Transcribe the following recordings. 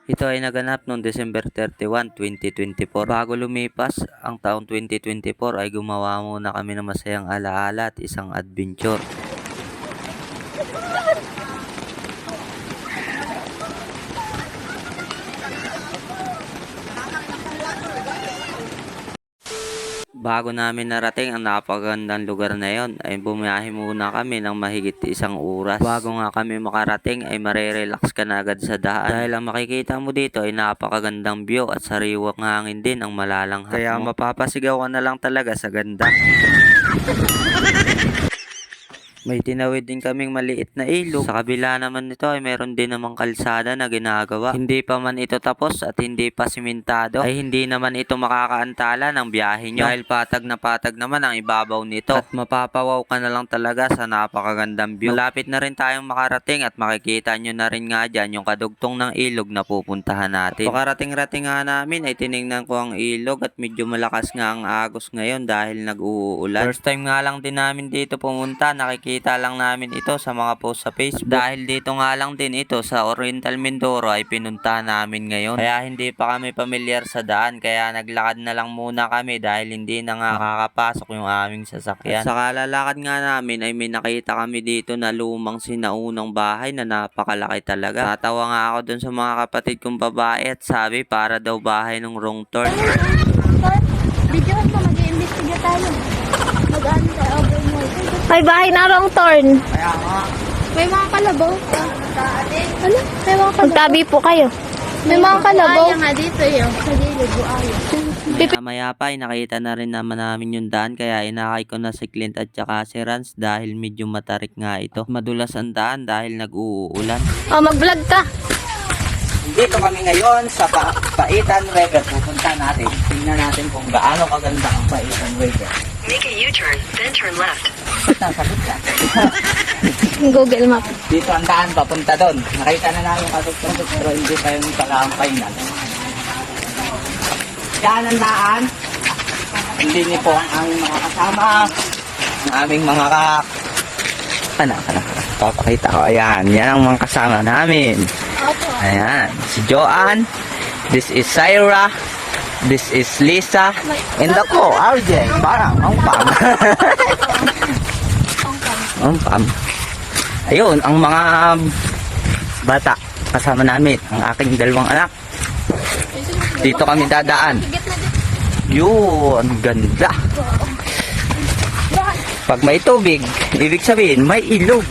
Ito ay naganap noong December 31, 2024. Bago lumipas ang taong 2024 ay gumawa muna kami ng masayang alaala at isang adventure. Bago namin narating ang napagandang lugar na yon, ay bumiyahe muna kami ng mahigit isang oras. Bago nga kami makarating ay marerelax ka na agad sa daan. Dahil ang makikita mo dito ay napakagandang view at sariwang hangin din ang malalanghap mo. Kaya mapapasigaw ka na lang talaga sa ganda. May tinawid din kaming maliit na ilog. Sa kabila naman nito ay meron din namang kalsada na ginagawa. Hindi pa man ito tapos at hindi pa simentado, ay hindi naman ito makakaantala ng biyahe nyo. Dahil patag na patag naman ang ibabaw nito. At mapapawaw ka na lang talaga sa napakagandang view. Malapit na rin tayong makarating at makikita nyo na rin nga dyan yung kadugtong ng ilog na pupuntahan natin. Pakarating-rating nga namin ay tinignan ko ang ilog at medyo malakas nga ang agos ngayon dahil nag-uulan. First time nga lang din namin dito pumunta, nakikita lang namin ito sa mga post sa Facebook. Dahil dito nga lang din ito sa Oriental Mindoro ay pinunta namin ngayon. Kaya hindi pa kami pamilyar sa daan, kaya naglakad na lang muna kami dahil hindi na nga makakapasok yung aming sasakyan. At sa kalalakad nga namin ay may nakita kami dito na lumang sinaunang bahay na napakalaki talaga. Tatawa nga ako dun sa mga kapatid kong babae at sabi para daw bahay ng wrong turn. Videohan mo, mag-iimbestiga tayo. Mag-ano tayo, over mo. May bahay na wrong turn. Kaya nga, May mga kalabaw. Ano? May mga kalabaw. Magtabi po kayo. May mga kalabaw. Buaya nga dito yun. Sa gilid, buaya. maya pa ay nakita na rin naman namin yung daan, kaya inakay ko na si Clint at saka si Rans dahil medyo matarik nga ito. Madulas ang daan dahil nag-uulan. O, mag-vlog ka. Dito kami ngayon sa Paitan River. Pupunta natin. Tingnan natin kung gaano kaganda ang Paitan River. Make a U-turn, then turn left. Sagot ka. Google Map. Dito ang daan papunta doon. Nakita na namin kadugtong pero hindi pa yung pala ang final. Yan ang daan. Hindi niyo po ang aming mga kasama. Ang aming mga papakita ko. Ayan. Yan ang mga kasama namin. Ayan. Si Joanne. This is Syra. This is Lisa. And ako, RJ. Parang ang pam. Ang pam. Ayun, ang mga bata kasama namin. Ang aking dalawang anak. Dito kami dadaan. Yun, ganda. Pag may tubig, ibig sabihin may ilog.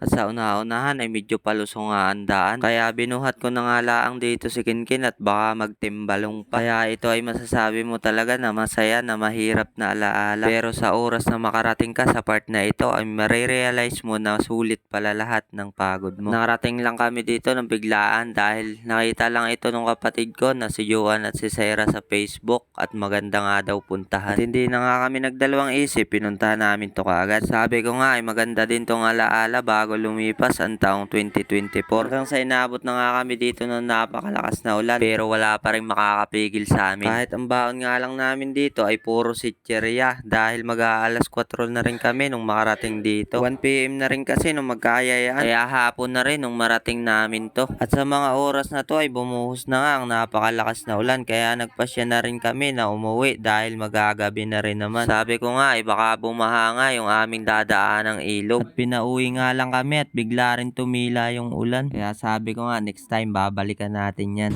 At sa una-unahan ay medyo palusong nga ang daan. Kaya binuhat ko na nga laang dito si Kinkin at baka magtimbalong pa. Kaya ito ay masasabi mo talaga na masaya na mahirap na alaala. Pero sa oras na makarating ka sa part na ito ay marirealize mo na sulit pala lahat ng pagod mo. Nakarating lang kami dito ng biglaan dahil nakita lang ito ng kapatid ko na si Joan at si Sarah sa Facebook at maganda nga daw puntahan. At hindi na nga kami nagdalawang isip, pinunta namin to kaagad. Sabi ko nga ay maganda din tong alaala bago lumipas ang taong 2024. Hanggang sa inabot na nga kami dito ng napakalakas na ulan pero wala pa rin makakapigil sa amin. Kahit ang baon nga lang namin dito ay puro sitcherya dahil mag-aalas 4 na rin kami nung makarating dito. 1 PM na rin kasi nung magkayayaan. Kaya hapon na rin nung marating namin to. At sa mga oras na to ay bumuhos na nga ang napakalakas na ulan kaya nagpasya na rin kami na umuwi dahil magagabi na rin naman. Sabi ko nga ay baka bumaha nga yung aming dadaan ng ilog. At pinauwi nga lang kami at bigla rin tumila yung ulan. Kaya sabi ko nga next time babalikan natin yan.